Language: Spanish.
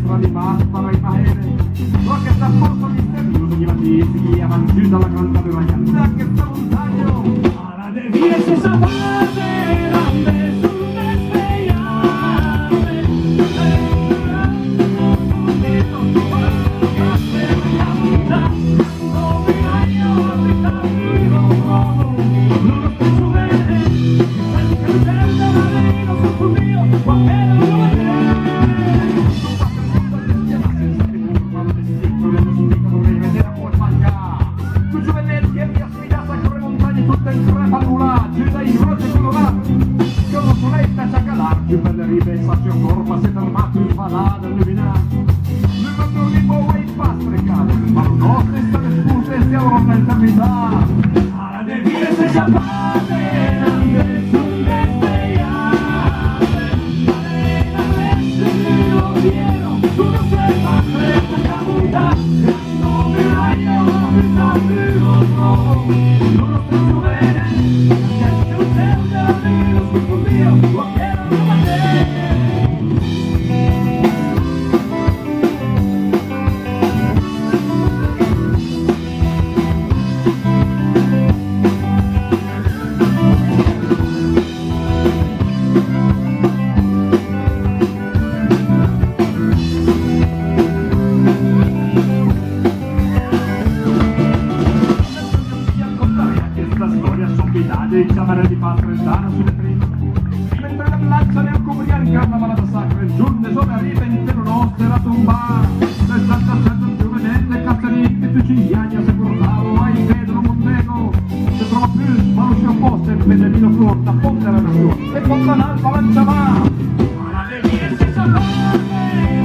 destra di Baspara e Mahere, qualche trasporto misterioso di Matisse guiavan giù dalla grande ragazza che sta lontano. Para de vies esa parte grande sul despeñarme. Più belle rive, saccio corpa, si è fermato in palada, illuminato. Le quattro limbo e i pastricati, ma no, se sta espulse e stiamo nell'eternità. Para de vies esa parte grande sul despeñarme. Arena de lo quiero, tú no sepas esta camuta. No me hallo, no me no lo pienso ver. Que yo sé de amigos confundidos, lo quiero no matar. Di camere di Pastrellano sulle prime, mentre la lancia nel comuniare in carna malata sacra e giunne sopra rive intero nostro era tombar. Nel saltacello più vedente cazzaritti tu cigliagna se portavo ai Pedro Mondego se trova più ma non si opposta il pedellino flor da ponte alla nazione e con l'alba lancia va. Para de vies esa parte